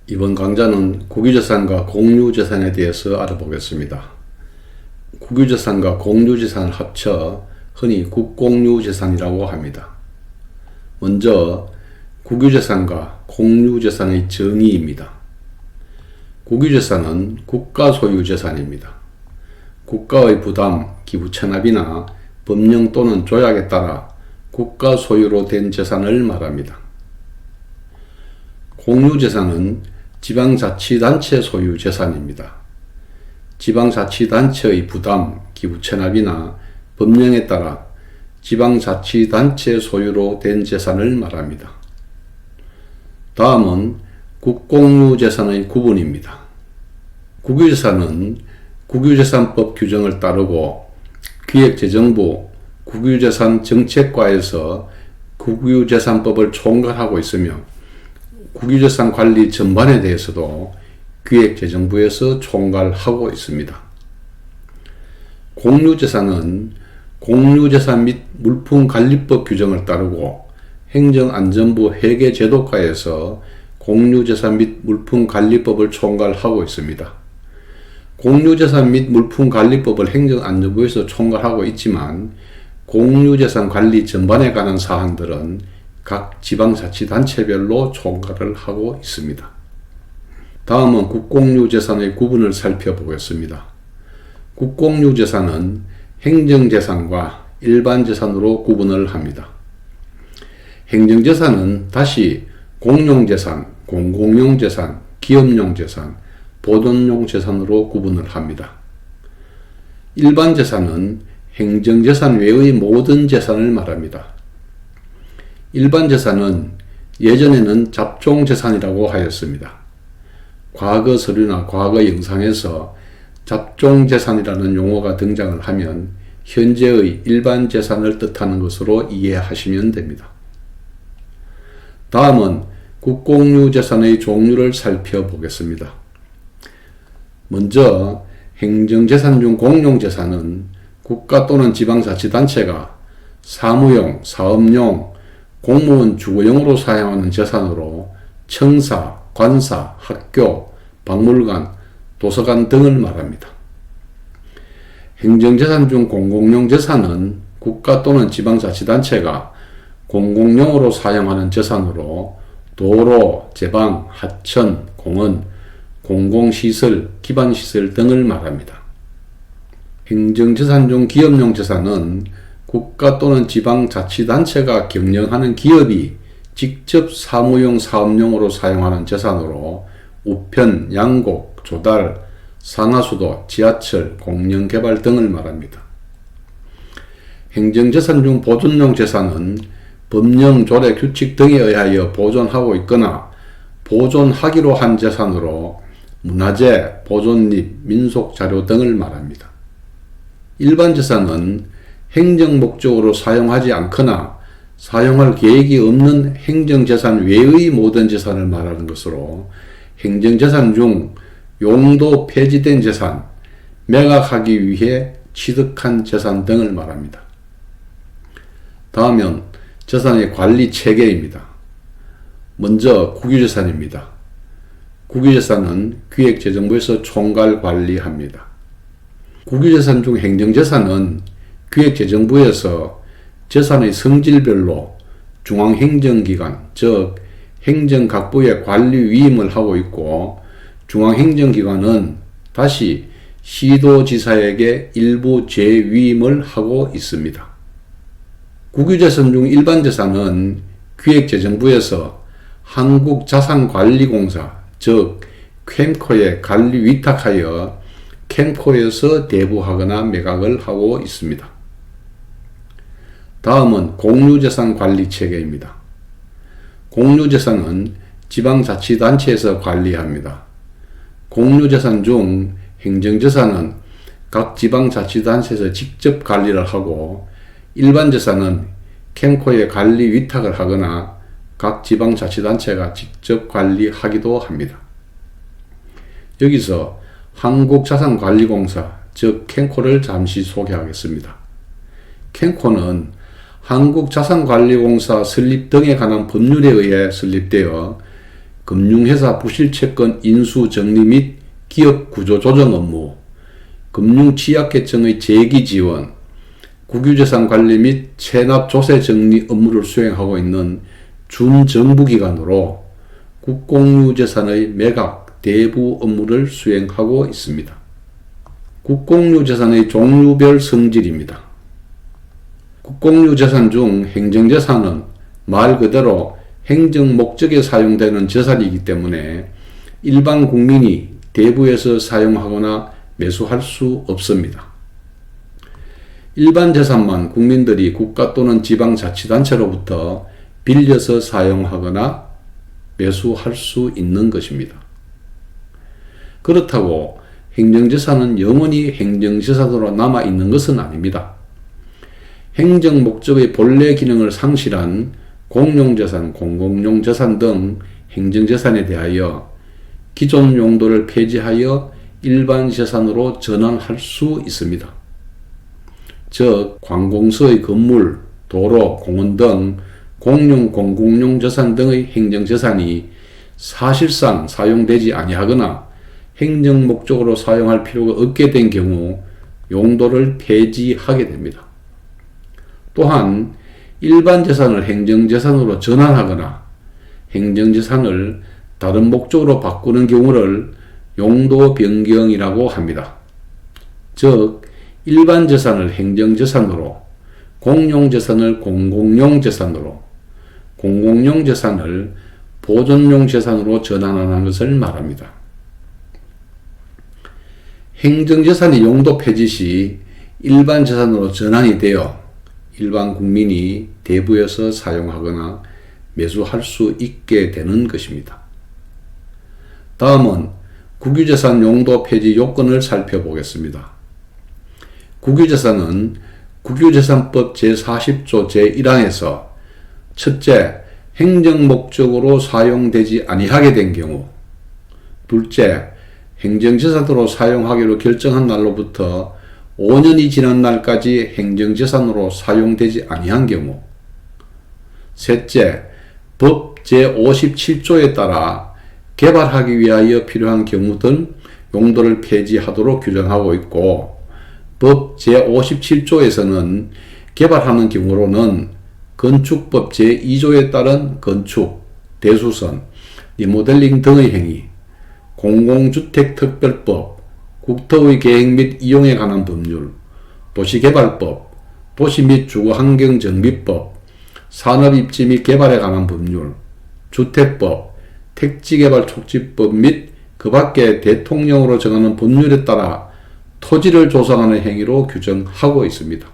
이번 강좌는 국유재산과 공유재산에 대해서 알아보겠습니다. 국유재산과 공유재산을 합쳐 흔히 국공유재산이라고 합니다. 먼저 국유재산과 공유재산의 정의입니다. 국유재산은 국가 소유 재산입니다. 국가의 부담, 기부 체납이나 법령 또는 조약에 따라 국가 소유로 된 재산을 말합니다. 공유재산은 지방자치단체 소유 재산입니다. 지방자치단체의 부담, 기부 체납이나 법령에 따라 지방자치단체 소유로 된 재산을 말합니다. 다음은 국공유재산의 구분입니다. 국유재산은 국유재산법 규정을 따르고 기획재정부 국유재산정책과에서 국유재산법을 총괄하고 있으며 국유재산 관리 전반에 대해서도 기획재정부에서 총괄하고 있습니다. 공유재산은 공유재산 및 물품관리법 규정을 따르고 행정안전부 회계제도과에서 공유재산 및 물품관리법을 총괄하고 있습니다. 공유재산 및 물품관리법을 행정안전부에서 총괄하고 있지만 공유재산 관리 전반에 관한 사항들은 각 지방자치단체별로 총괄을 하고 있습니다. 다음은 국공유재산의 구분을 살펴보겠습니다. 국공유재산은 행정재산과 일반재산으로 구분을 합니다. 행정재산은 다시 공용재산, 공공용재산, 기업용재산, 보존용재산으로 구분을 합니다. 일반재산은 행정재산 외의 모든 재산을 말합니다. 일반재산은 예전에는 잡종재산이라고 하였습니다. 과거 서류나 과거 영상에서 잡종재산이라는 용어가 등장을 하면 현재의 일반재산을 뜻하는 것으로 이해하시면 됩니다. 다음은 국공유재산의 종류를 살펴보겠습니다. 먼저 행정재산 중 공용재산은 국가 또는 지방자치단체가 사무용, 사업용, 공무원 주거용으로 사용하는 재산으로 청사, 관사, 학교, 박물관, 도서관 등을 말합니다. 행정재산 중 공공용 재산은 국가 또는 지방자치단체가 공공용으로 사용하는 재산으로 도로, 제방, 하천, 공원, 공공시설, 기반시설 등을 말합니다. 행정재산 중 기업용 재산은 국가 또는 지방자치단체가 경영하는 기업이 직접 사무용, 사업용으로 사용하는 재산으로 우편, 양곡, 조달, 상하수도, 지하철, 공영개발 등을 말합니다. 행정재산 중 보존용 재산은 법령, 조례, 규칙 등에 의하여 보존하고 있거나 보존하기로 한 재산으로 문화재, 보존립, 민속자료 등을 말합니다. 일반재산은 행정 목적으로 사용하지 않거나 사용할 계획이 없는 행정재산 외의 모든 재산을 말하는 것으로 행정재산 중 용도 폐지된 재산, 매각하기 위해 취득한 재산 등을 말합니다. 다음은 재산의 관리 체계입니다. 먼저 국유재산입니다. 국유재산은 기획재정부에서 총괄 관리합니다. 국유재산 중 행정재산은 기획재정부에서 재산의 성질별로 중앙행정기관, 즉 행정각부의 관리 위임을 하고 있고 중앙행정기관은 다시 시도지사에게 일부 재위임을 하고 있습니다. 국유재산 중 일반재산은 기획재정부에서 한국자산관리공사, 즉 캠코에 관리 위탁하여 캠코에서 대부하거나 매각을 하고 있습니다. 다음은 공유재산 관리 체계입니다. 공유재산은 지방자치단체에서 관리합니다. 공유재산 중 행정재산은 각 지방자치단체에서 직접 관리를 하고 일반재산은 캠코에 관리 위탁을 하거나 각 지방자치단체가 직접 관리하기도 합니다. 여기서 한국자산관리공사, 즉 캠코를 잠시 소개하겠습니다. 캠코는 한국자산관리공사 설립 등에 관한 법률에 의해 설립되어 금융회사 부실채권 인수 정리 및 기업 구조 조정 업무, 금융취약계층의 재기 지원, 국유재산 관리 및 체납 조세 정리 업무를 수행하고 있는 준정부기관으로 국공유재산의 매각, 대부 업무를 수행하고 있습니다. 국공유재산의 종류별 성질입니다. 국공유재산 중 행정재산은 말 그대로 행정 목적에 사용되는 재산이기 때문에 일반 국민이 대부에서 사용하거나 매수할 수 없습니다. 일반 재산만 국민들이 국가 또는 지방자치단체로부터 빌려서 사용하거나 매수할 수 있는 것입니다. 그렇다고 행정재산은 영원히 행정재산으로 남아있는 것은 아닙니다. 행정 목적의 본래 기능을 상실한 공용재산, 공공용재산 등 행정재산에 대하여 기존 용도를 폐지하여 일반 재산으로 전환할 수 있습니다. 즉, 관공서의 건물, 도로, 공원 등 공용, 공공용 재산 등의 행정재산이 사실상 사용되지 아니하거나 행정 목적으로 사용할 필요가 없게 된 경우 용도를 폐지하게 됩니다. 또한 일반 재산을 행정재산으로 전환하거나 행정재산을 다른 목적으로 바꾸는 경우를 용도 변경이라고 합니다. 즉, 일반 재산을 행정재산으로, 공용재산을 공공용재산으로, 공공용재산을 보존용 재산으로 전환하는 것을 말합니다. 행정재산이 용도 폐지 시 일반 재산으로 전환이 되어 일반 국민이 대부에서 사용하거나 매수할 수 있게 되는 것입니다. 다음은 국유재산 용도 폐지 요건을 살펴보겠습니다. 국유재산은 국유재산법 제40조 제1항에서 첫째, 행정 목적으로 사용되지 아니하게 된 경우, 둘째, 행정재산으로 사용하기로 결정한 날로부터 5년이 지난 날까지 행정재산으로 사용되지 아니한 경우, 셋째, 법 제57조에 따라 개발하기 위하여 필요한 경우 등 용도를 폐지하도록 규정하고 있고, 법 제57조에서는 개발하는 경우로는 건축법 제2조에 따른 건축, 대수선, 리모델링 등의 행위, 공공주택특별법, 국토의 계획 및 이용에 관한 법률, 도시개발법, 도시 및 주거환경정비법, 산업입지 및 개발에 관한 법률, 주택법, 택지개발촉진법 및 그 밖에 대통령으로 정하는 법률에 따라 토지를 조성하는 행위로 규정하고 있습니다.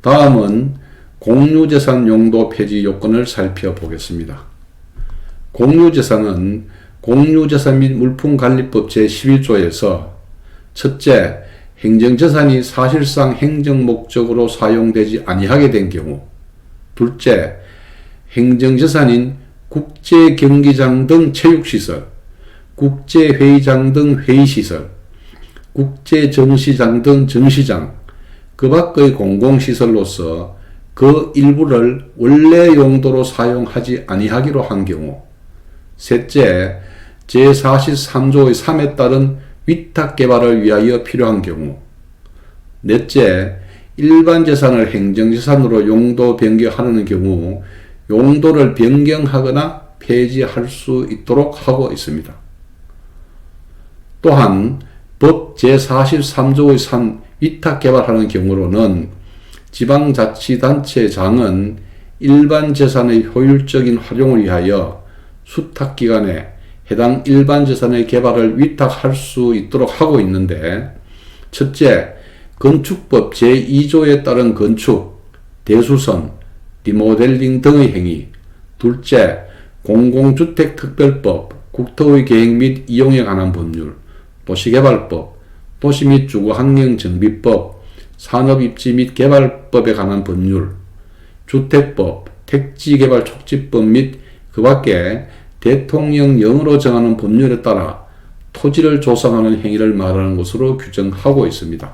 다음은 공유재산 용도 폐지 요건을 살펴보겠습니다. 공유재산은 공유재산 및 물품관리법 제11조에서 첫째, 행정재산이 사실상 행정목적으로 사용되지 아니하게 된 경우, 둘째, 행정재산인 국제경기장 등 체육시설, 국제회의장 등 회의시설, 국제전시장 등 전시장, 그 밖의 공공시설로서 그 일부를 원래 용도로 사용하지 아니하기로 한 경우, 셋째, 제43조의 3에 따른 위탁개발을 위하여 필요한 경우, 넷째, 일반 재산을 행정재산으로 용도 변경하는 경우 용도를 변경하거나 폐지할 수 있도록 하고 있습니다. 또한 법 제43조의 3 위탁개발하는 경우로는 지방자치단체장은 일반 재산의 효율적인 활용을 위하여 수탁기관에 해당 일반 재산의 개발을 위탁할 수 있도록 하고 있는데, 첫째, 건축법 제2조에 따른 건축, 대수선, 리모델링 등의 행위, 둘째, 공공주택특별법, 국토의 계획 및 이용에 관한 법률, 도시개발법, 도시 및 주거환경정비법, 산업입지 및 개발법에 관한 법률, 주택법, 택지개발촉진법 및 그 밖에 대통령령으로 정하는 법률에 따라 토지를 조성하는 행위를 말하는 것으로 규정하고 있습니다.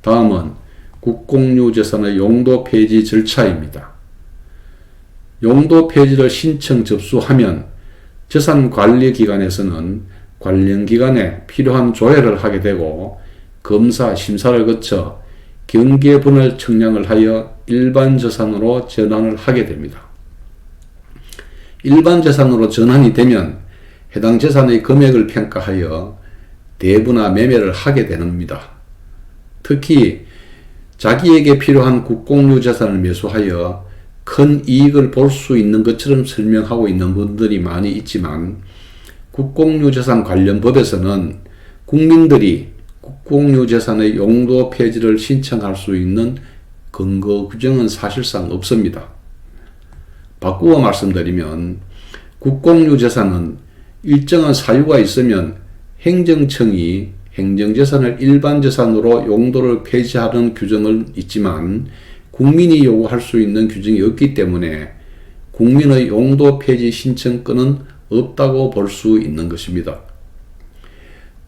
다음은 국공유재산의 용도 폐지 절차입니다. 용도 폐지를 신청 접수하면 재산관리기관에서는 관련 기관에 필요한 조회를 하게 되고 검사, 심사를 거쳐 경계분할 청량을 하여 일반 재산으로 전환을 하게 됩니다. 일반 재산으로 전환이 되면 해당 재산의 금액을 평가하여 대부나 매매를 하게 됩니다. 특히 자기에게 필요한 국공유 재산을 매수하여 큰 이익을 볼 수 있는 것처럼 설명하고 있는 분들이 많이 있지만 국공유 재산 관련 법에서는 국민들이 국공유 재산의 용도 폐지를 신청할 수 있는 근거 규정은 사실상 없습니다. 바꾸어 말씀드리면 국공유 재산은 일정한 사유가 있으면 행정청이 행정재산을 일반재산으로 용도를 폐지하는 규정은 있지만 국민이 요구할 수 있는 규정이 없기 때문에 국민의 용도 폐지 신청권은 없다고 볼 수 있는 것입니다.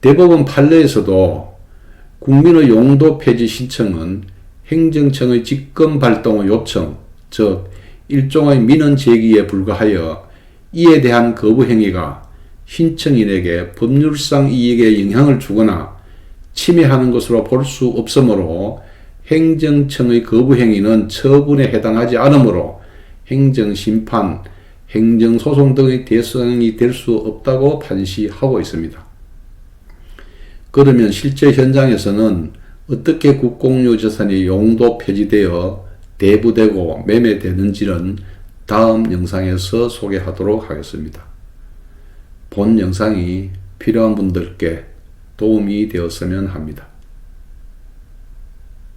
대법원 판례에서도 국민의 용도 폐지 신청은 행정청의 직권 발동의 요청, 즉 일종의 민원 제기에 불과하여 이에 대한 거부 행위가 신청인에게 법률상 이익에 영향을 주거나 침해하는 것으로 볼 수 없으므로 행정청의 거부 행위는 처분에 해당하지 않으므로 행정심판, 행정소송 등의 대상이 될 수 없다고 판시하고 있습니다. 그러면 실제 현장에서는 어떻게 국공유 재산이 용도 폐지되어 대부되고 매매되는지는 다음 영상에서 소개하도록 하겠습니다. 본 영상이 필요한 분들께 도움이 되었으면 합니다.